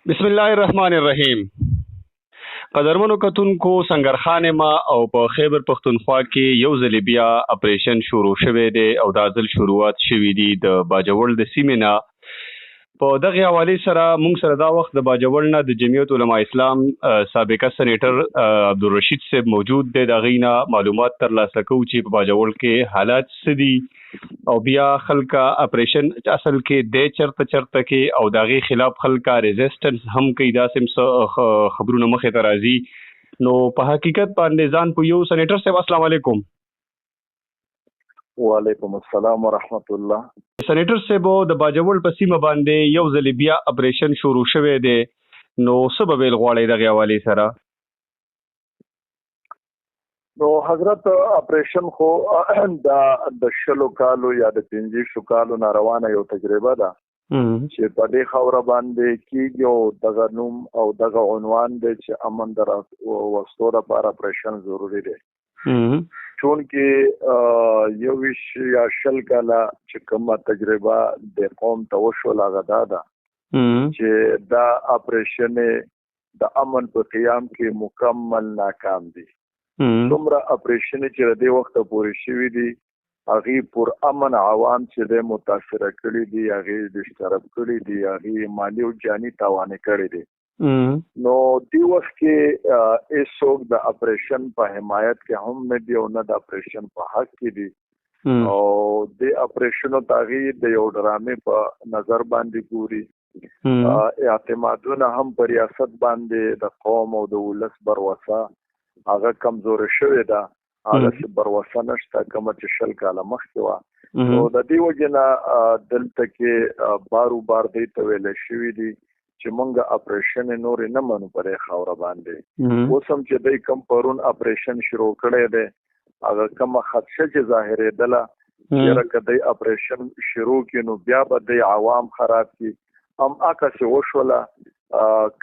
بسم الله الرحمن الرحیم. قدرمنو کتونکو سنگرخان ما او په خیبر پختونخوا کې یو ځل بیا اپریشن شروع شوی دی او دا ځل شروعات شوی دی د باجوړ د سیمې نه. په دغه حواله سره موږ سره دا وخت د باجوړ نه د جمعیت علما اسلام سابقه سېنیټر عبدالرشید صاحب موجود دی. د غینا معلومات ترلاسه کوو چې په باجوړ کې حالات څه دي او بیا خلکا اپریشن اصل کې د چرته کې او داغي خلاف خلکا ریزिस्टेंस هم کوي. دا سم خبرونه مخه ته راځي. نو په حقیقت باندې ځان په یو سېنیټر صاحب السلام علیکم. وعلیکم السلام ورحمت الله. سېنیټر صاحب د باجوړ په سیمه باندې یو ځل بیا اپریشن شروع شوه دی. نو سبب الغواړي دغه حواله سره نو حضرت اپریشن خو د شلو کالو یا د 15 کالو روانه یو تجربه ده چې په دې خوره باندې کېږي او دغه نوم او دغه عنوان دی چې امن در وستو لپاره اپریشن ضروری دی. چون کې یو ویش یا شل کاله چې کومه تجربه د قوم ته وشو لاغدا ده چې دا اپریشن د امن په قیام کې مکمل ناکام دي. دومره اپریشن چې د وخت پورې شوی دي هغه پر امن عوام چې د متاثر کړي دي هغه د اشتراک کړي دي هغه مالی او جانی تاوان کړي دي. نو دی وخت کې ایسوک د اپریشن په حمایت کې هم نه دی او نه د اپریشن په حق کې دي او د اپریشن او تغییر د یو ډرامې په نظر باندې ګوري. اعتمادونه هم پر ریاست باندې د قوم او د ولس بروسه هغه کمزور شوی ده. هغه چې بروسه نشته کوم چې شل کاله مخکې وه. نو د دې وجنه دلته کې بار دی ته ویل شوی دي چې مونږ اپریشن نور نه منو پرې خوره باندې. اوس هم چې د کم پرون اپریشن شروع کړی دی هغه کوم خدشه چې ظاهرې دله چې کدی اپریشن شروع کینو بیا به د عوام خراب کی هم اکه وشوله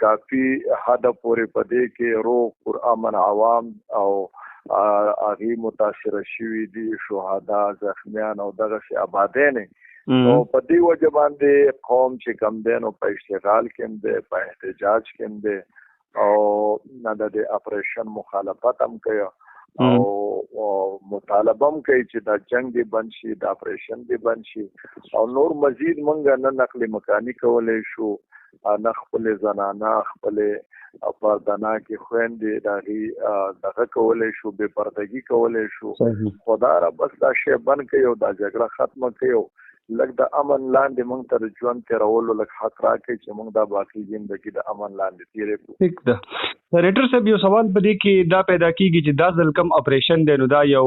کافی حد پورې پدې کې روغ پر امن عوام او هغه متاثر شوي دي شهدا زخمیان او دغه شی آبادین. نو په دې وجه باندې قوم چې کم دین او په اشتغال کې دي په احتجاج کې دي او نه د اپریشن مخالفت هم کوي او مطالبه هم کوي چې دا جنگ دی بند شي دا اپریشن دی بند شي او نور مزید مونږ نه نقل مکانی کولای شو نه خپل زنانه خپل پردنا کې خويندې دغه کولای شو بے پردګي کولای شو. خدا را بس دا شی بند کوي او دا جګړه ختمه کوي لکه د امن لاندې مونږ ته ژوند تیرولو لکه حق راکړي چې مونږ دا باقي ژوندۍ د امن لاندې تیرې کړو. ٹھیک ده. سېنیټر صاحب یو سوال په دې کې دا پیدا کیږي چې دا ځل کم اپریشن دی نو دا یو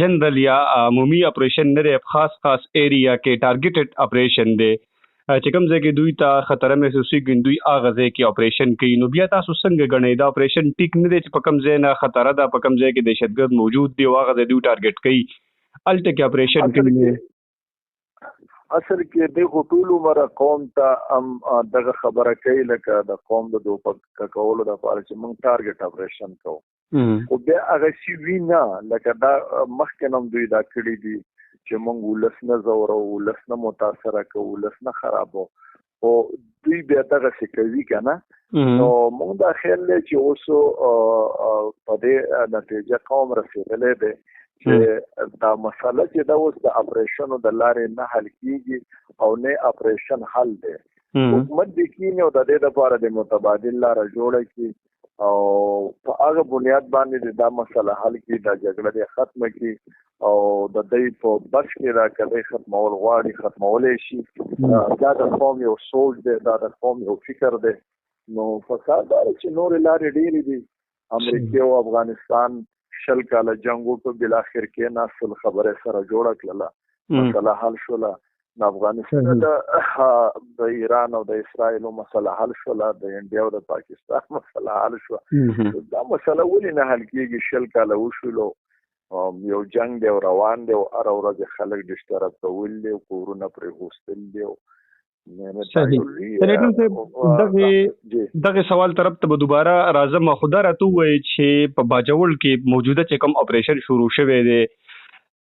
جنرال یا عمومي اپریشن نه دی خاص ایریا کې ټارګټډ اپریشن دی چې کوم ځای کې دوی ته خطر محسوسي کوي دوی هغه ځای کې اپریشن کوي. نو بیا تاسو څنګه غنئ دا اپریشن ټیک نه دی چې په کوم ځای نه خطر ده په کوم ځای کې دهشتګرد موجود دی هغه ځای دوی ټارګټ کوي الټه کې اپریشن کوي. اصل کې د ټول عمر قوم ته هم دغه خبره کوي لکه د قوم د دوپک کولو د لپاره چې موږ ټارګټ اپریشن کوو او بیا هغه شی وینا لکه دا مخکې هم دوی دا کړی دي چې موږ ولس نه زورو ولس نه متاثر کوو ولس نه خرابو او دوی بیا دغه څه کوي کنه. نو موږ دا خیال لري چې اوس په دې نتیجه قوم رسیدلې ده چې دا مسله چې دا اوس د اپریشن د لارې نه حل کیږي او نه اپریشن حل دی. حکومت د کینې او د دې لپاره د متبادل لار جوړه کی او په هغه بنیاد باندې دا مسله حل کی دا جګړه دې ختم کی او د دې په بس کې را کړي ختمول غواړي ختمولې شي. دا د قوم یو سوچ دی دا د قوم یو فکر دی. نو فساد دا چې نور لارې ډېرې دي. امریکا او افغانستان شل کاله جنگو په بل اخر کې ناسل خبره سره جوړه کړله مسله حل شوله. افغانستان د ایران او د اسرائیل مسله حل شوله د انډیا او د پاکستان مسله حل شو. دا مسله ولې نه حل کیږي شل کاله وشولو یو جنگ دی روان دی او هر ورځ خلک د اشتراک کول دي کورونه پرې غوښتل دي. دغه سوال طرف ته دوباره راځم. خدا راته وایي چې په باجوړ کې موجوده چې کوم اپریشن شروع شوی دی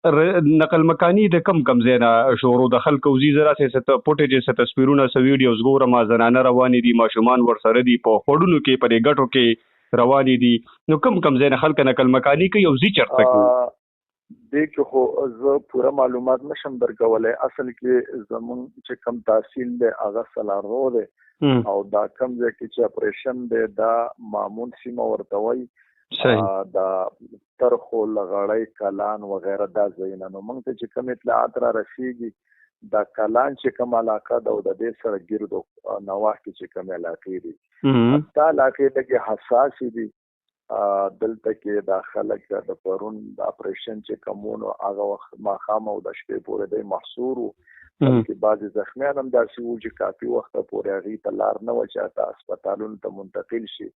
نقل مکانی د کم ځای نه شروع د خلکو وزیزره سه پټیج سه تصویرونه سه ویډیوز ګورم زنانه روانې دي ماشومان ورسره دي په خړونو کې پرې ګټو کې روانې دي نو کم ځای نه خلک نقل مکانی کوي او زی چرته کوي دې کې خو زه پوره معلومات نشم درکولای. اصل کې زمون چې کم تحصیل دی هغه سلارو دی او دا کم ځای کې چې اپریشن دی دا معمول سیمه ورته وایي دا ترخو لغړی کلان وغیره دا ځایونه. نو موږ ته چې کوم اطلاعات را رسیږي دا کلان چې کوم علاقه ده او د دې سره ګردو نواح کې چې کوم علاقې دي دا علاقې لږ حساس دي. دلته کې دا خلک د پرون د اپریشن چې کومونو هغه وخت ماښام او د شپې پورې د محصور وو چې بعضې زخمیان هم داسې وو چې کافي وخته پورې هغوی ته لار نه وه چې هلته هسپتالونو ته منتقل شي.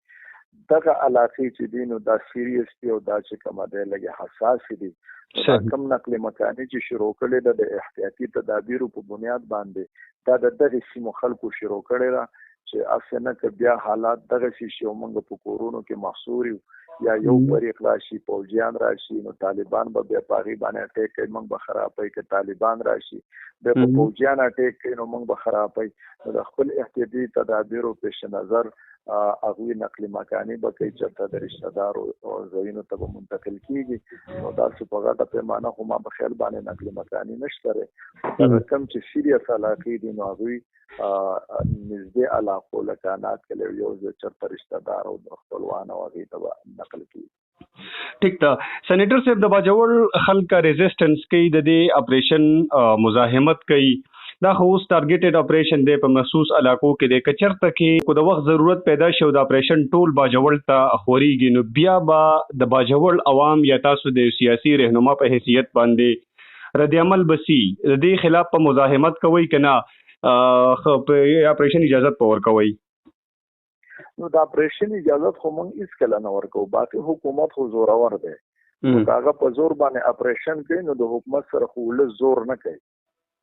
دغه علاقې چې دي نو دا سیریس دي او دا چې کومه دی لږ حساس دي. دا کم نقل مکاني چې شروع کړې ده د احتیاطي تدابیرو په بنیاد باندې دا د دغې سیمو خلکو شروع کړې ده چې اسه نه که بیا حالات دغه شي او موږ په کورونو کې محصور یو یا یو فریق راشي پوځیان راشي نو طالبان به بیا په هغې باندې اټیک کوي موږ به خرابوي. که طالبان راشي بیا په پوځیان اټیک کوي نو موږ به خرابوي. نو د خپل احتیاطي تدابیرو پیش نظر هغوی نقل مکاني به کوي چېرته د رشته دارو ځایونو ته به منتقل کېږي. نو داسې په غټه پیمانه خو ما په خیال باندې نقل مکاني نشته دی. دغه کم چې سیریس علاقې دي نو هغوی نږدې علاقو لکه انات کې یو ځای چېرته رشته دار او خپلوان او هغوی ته به نقل کېږي. ټیک ده سینیټر صاحب د باجوړ خلک ریزسټنس کوي د دې اپریشن مزاحمت کوي دا خو اوس ټارګیټډ اپریشن دی په مخصوص علاقو کې دی. که چېرته کې کو د وخت ضرورت پیدا شي او د اپریشن ټول باجوړ ته خورېږي نو بیا به د باجوړ عوام یا تاسو د سیاسي رهنما په حیثیت باندې رد عمل بسی د دې خلاف په مزاحمت کوي که نه په اپریشن اجازت په ورکوي؟ نو د اپریشن اجازت خو موږ هېڅکله نه ورکوو. باقي حکومت خو زورور دی. نو که هغه په زور باندې اپریشن کوي نو د حکومت سره خو ولس زور نه کوي.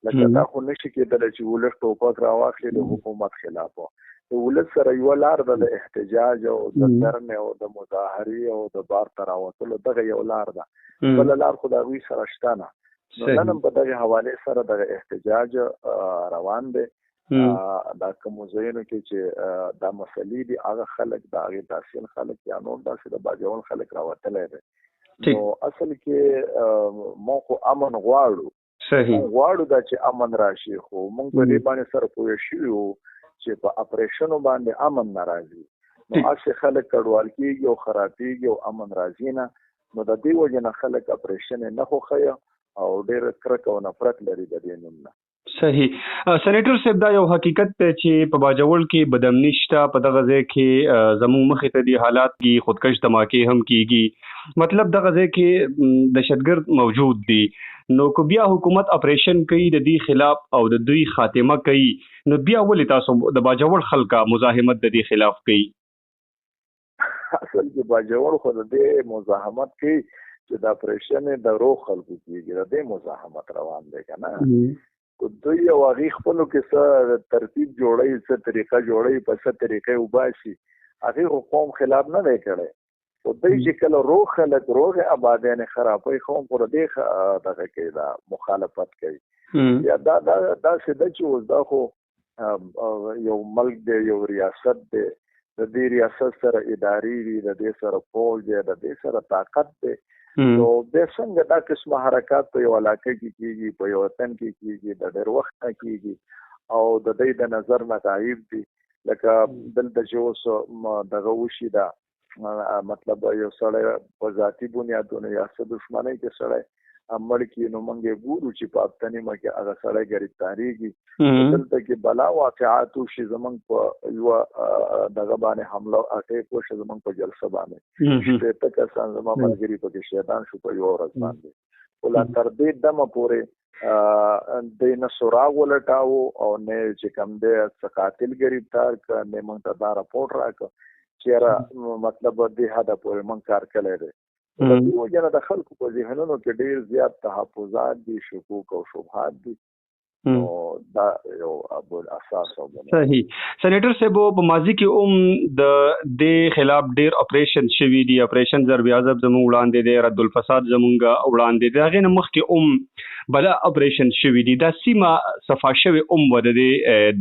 لکه دا خو نشي کېدلی چې ولس ټوپک راواخلي د حکومت خلاف. د ولس سره یوه لار ده د احتجاج او د درنې او د مظاهرې او د بار ته راوتلو دغه یو لار ده. بله لار خو د هغوی سره شته نه. نو نن هم په دغې حوالې سره دغه احتجاج روان دی. دا کومو ځایونو کې چې دا مسلې دي هغه خلک د هغې تحصیل خلک یا نور داسې د باجوړ خلک راوتلی دی. نو اصل کې موږ خو امن غواړو. غواړو دا چې امن راشي خو موږ په دې باندې سره پوه شوي وو چې په اپریشنو باندې امن نه راځي. نو هسې خلک کډوال کېږي او خرابېږي او امن راځي نه. نو د دې وجې نه خلک اپریشن یې نه خوښوي او ډېره کرکه او نفرت لري د دې نوم نه. صحیح. سینیټر صاحب دا یو حقیقت دی چې په باجوړ کې بدامني شته. په دغه ځای کې زموږ مخې ته دي حالات کې خودکش دھماکې هم کېږي. مطلب دغه ځای کې دهشتګرد موجود دي. نو که بیا حکومت اپریشن کوي د دې خلاف او د دوی خاتمه کوي نو بیا ولې تاسو د باجوړ خلکا مزاحمت د دې خلاف کوي؟ اصل کې باجوړ خو د دې مزاحمت کوي چې د اپریشن د روغ خلکو کېږي. د دې مزاحمت روان دی که نه. دوی او هغوی خپلو کې څه ترتیب جوړوي څه طریقه جوړوي په څه طریقه وباسي هغوی خو قوم خلاف نه دی کړی. خو دوی چې کله روغ خلک روغې آبادیانې خرابوي خو هم پر دې دغه کوي دا مخالفت کوي. یا دا داسې ده چې اوس دا خو یو ملک دی یو ریاست دی. د دې ریاست سره ادارې دي د دې سره پوځ دی د دې سره طاقت دی. نو بیا څنګه دا قسمه حرکات په یو علاقه کې کېږي په یو وطن کې کېږي د ډېر وخت نه کېږي او د دوی د نظر نه غایب دي. لکه دلته چې اوس دغه وشي دا مطلب یو سړی په ذاتي بنیادونو یا څه دښمنۍ کې سړی مړ کړي نو موږ یې ګورو چې په هفتنیمه کې هغه سړی ګرفتارېږي. دلته کې بلا واقعات وشي زموږ په یوه دغه باندې حمله اټیک وشي زموږ په جلسه باندې شپېته کسان زما ملګري پکې شهیدان شو په یوه ورځ باندې. خو لا تر دې دمه پورې دوی نه سراغ ولټاوو او نه چې کوم دی څه قاتل ګرفتار کړه نه موږ ته دا راپورټ راکړه چېرې مطلب دې حده پورې موږ کار کړی دی. د دې وجه نه د خلکو په ذهنونو کې ډېر زیات تحفظات دي شکوک او شبهات دي. نو دا یو ابل اساس او صحیح. سېنیټر صاحب په ماضي کې د خلاف ډیر اپریشن شوی دی، اپریشن ضرب عذاب زموږ وړاندې دی، رد الفساد زموږ وړاندې دی، هغه نه مخکې بل اپریشن شوی دی، دا سیمه صفا شوی ود د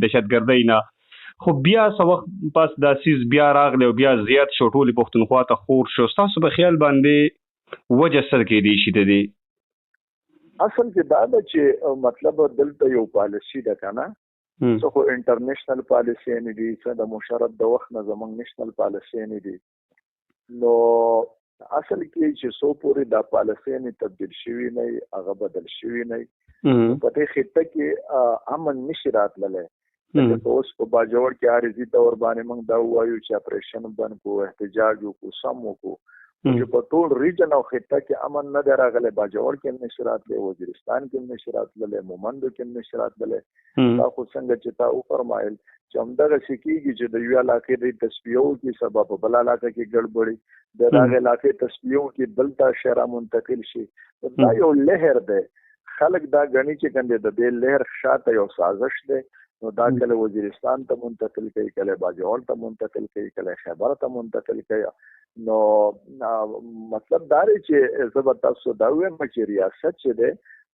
دهشتګردۍ نه، خو بیا څه وخت پس دا سیز بیا راغلی او بیا زیات شو، ټولې پښتونخوا ته خور شو. ستاسو په خیال باندې وجه څه کېدی شي د دې؟ اصل کې دا ده چې مطلب دلته یو پالیسي ده کنه، څه خو انټرنیشنل پالیسي نه دي، څه د مشرف د وخت نه زمونږ نېشنل پالیسي نه دي. نو اصل کې چې سو پورې دا پالیسي نه تبدیل شوی نه، هغه بدل شوی نه، په دې خطه کې امن نشي راتللی. لکه اوس په باجوړ کې عارضي تور باندې موږ دا وایو چې اپریشن بند کو، احتجاج وکړو، سم وکړو، چې په ټول ریجن او خطه کې امن نه دی راغلی. باجوړ کې هم نشي راتلی، وزیرستان کې هم نشي راتللی، مومندو کې هم نشي راتللی. دا خو څنګه چې تا وفرمایل چې همدغسې کېږي چې د یوې علاقې د تصفیو کې سبا په بله علاقه کې ګډوډي، د هغې علاقې تصفیو کې بل ته شی رامنتقل شي. دا یو لهر دی، خلک دا ګڼي چې کنده د دې لهر شاته یو سازش دی. نو دا کله وزیرستان ته منتقل کوي، کله باجوړ ته منتقل کوي، کله خیبر ته منتقل کوي. نو مطلب دا دی چې زه به تاسو دا ووایم چې ریاست چې دی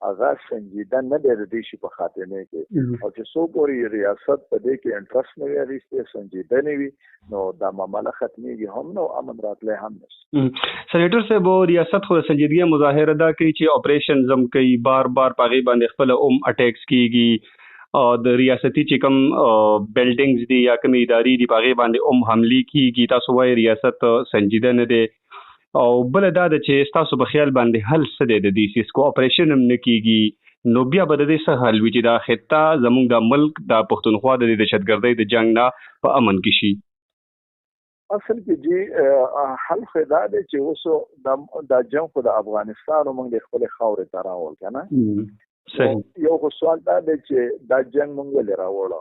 هغه سنجیده نه دی د دې شي په خاتمې کې، او چې څو پورې ریاست په دې کې انټرسټ نه وي اخیستی، سنجیده نه وي، نو دا معامله ختمېږي هم نه او امن راتلی هم نشي. سېنیټر صاحب ریاست خو د سنجیدګۍ مظاهره دا کوي چې اپریشن زم کوي، بار بار په هغې باندې خپله اټیکس کېږي، د ریاستي چې کوم بلډینګز دي یا کوم ادارې دي په هغې باندې حملې کېږي. تاسو وایي ریاست سنجیده نه دی، او بله دا ده چې ستاسو په خیال باندې حل څه دی د دې سیس کو اپریشن هم نه کېږي، نو بیا به د دې څه حل وي چې دا خطه زموږ د ملک د پښتونخوا د دهشتګردۍ د جنګ نه په امن کې شي؟ اصل کې جی حل خو دا دی چې اوس دا جنګ خو د افغانستان او موږ د خپلې خاورې ته راول که نه. یو خو سوال دا دی چې دا جنګ موږ ولې راوړو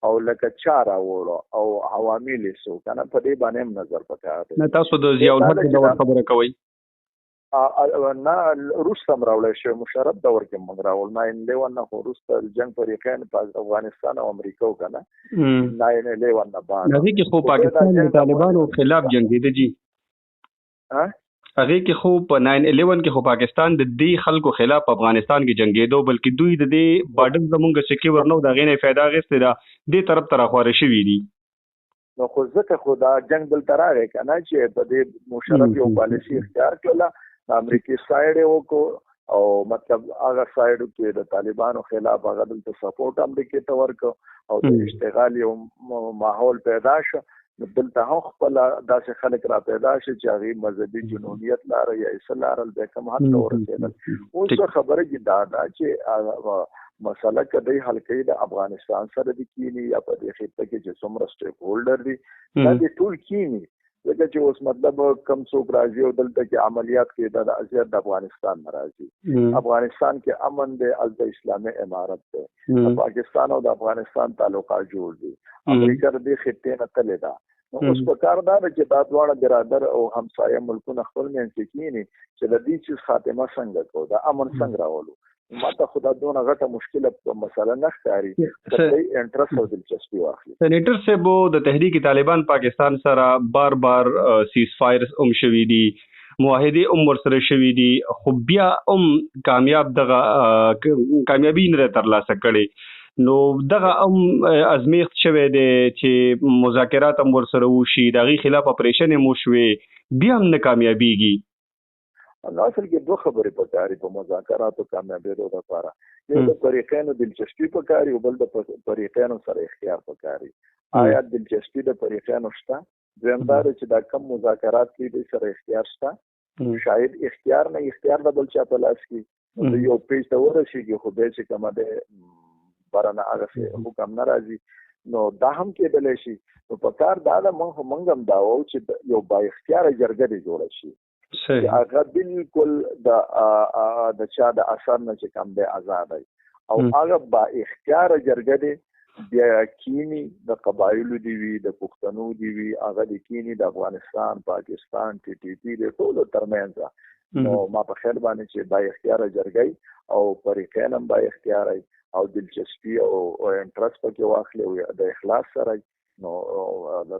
او لکه چا راوړو او عوامل یې څه که نه، په دې باندې هم نظر پکار دی. نه تاسو د ضیاءالحق د دور خبره کوئ؟ نه وروسته هم راوړی شوی، مشرف دور کې موږ راوړ، 9/11 نه خو وروسته جنګ فریقین په افغانستان او امریکا که نه، 9/11 نه بعد هغې کې خو پاکستان د طالبانو خلاف جنګېده جي، هغې کې خو په 9/11 کې خو پاکستان د دې خلکو خلاف په افغانستان کې جنګېدو، بلکې دوی د دې بارډر زمونږ سکیور نه و، د هغې نه فایده اخیستې ده، دې طرف ته راخواره شوي دي. نو خو ځکه خو دا جنګ دلته راغی که نه چې په دې مشرف یو پالیسي اختیار کړله، د امریکې سایډ یې وکړو او مطلب هغه سایډو کې د طالبانو خلاف هغه دلته سپورټ امریکې ته ورکړو او د اشتغال یو ماحول پیدا شو. نو دلته هم خپله داسې خلک را پیدا شي چې هغې مذهبي جنونیت لاره یا عیسه لارل بیا کوم حد ته ورسېدل. اوس خبره کې دا ده چې مسله که دی حل کوي د افغانستان سره دې کینی یا په دې خطه کې چې څومره سټیک هولډر دي دا دې ټول کینی، ځکه چې اوس مطلب کم څوک راځي او دلته کې عملیات کوي دا د ازیات د افغانستان نه راځي. افغانستان کې امن دی، هلته اسلامي امارت دی، د پاکستان او د افغانستان تعلقات جوړ دي، امریکا د دې خطې نه تلې ده. نو اوس په کار دا ده چې دا دواړه برادر او همسایه ملکونه خپل منځ کې کینی چې د دې چیز خاتمه څنګه کوو، د امن څنګه راولو. ماته خدا دونه غټه مشکله مسله نه ښکاري چې انټرست او دلچسپي واخلي. سېنیټر صاحب د تحریک طالبان پاکستان سره بار بار سیز فایر هم شوي دي، معاهدې هم ورسره شوي دي، خو بیا هم کامیابي نه ده ترلاسه کړې. نو دغه هم ازمیښت شوی دی چې مذاکرات هم ورسره وشي، د هغې خلاف اپریشن هم وشوې، بیا هم نه کامیابیږي. نو اصل کې دوه خبرې پکاري په مذاکراتو کامیابېدو لپاره، یو د فریقینو دلچسپي پکاري او بل د فریقینو سره اختیار پکاري. آیا دلچسپي د فریقینو شته؟ دویم دا دی چې دا کم مذاکرات کې دوی سره اختیار شته، شاید اختیار نه اختیار د بل چا په لاس کې نو یو پیج ته ورسېږي، خو بیا چې کومه دی بارانه هغسې حکم نه راځي، نو دا هم کېدلی شي. نو په کار دا ده موږ هم دا وایو چې یو با اختیاره جرګه دې جوړه شي چې هغه بالکل د چا د اثر نه چې کوم دی آزاد وي، او هغه با اختیاره جرګه دې بیا کینی د قبایلو دی وي، د پښتنو دی وي، هغه د کینی د افغانستان، پاکستان، TTP د ټولو ترمنځ. نو ما په خیال باندې چې با اختیاره جرګه او فریقین هم با اختیاره او دلچسپي او انټرست پکې واخلي او د اخلاص سره نو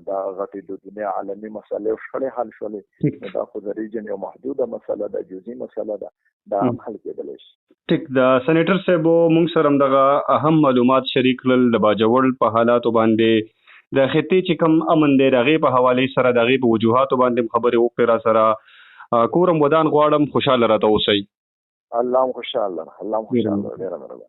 دا غټي د دنیا عالمي مسله او شخړې حل شولې دا خو د ریجن یو محدوده مسله ده جزئی مسله ده دا هم حل کېدلی شي. ټیک دا سېنیټر صاحب موږ سره دغه اهم معلومات شریک کړل د باجوړ په حالاتو باندې د خطې چې کوم امن دی دغه په حواله سره دغه په وجوهاتو باندې خبرې وکړه را سره کورم ودان غواړم خوشاله راته اوسئ. الله خوشاله ډیر مهرباني.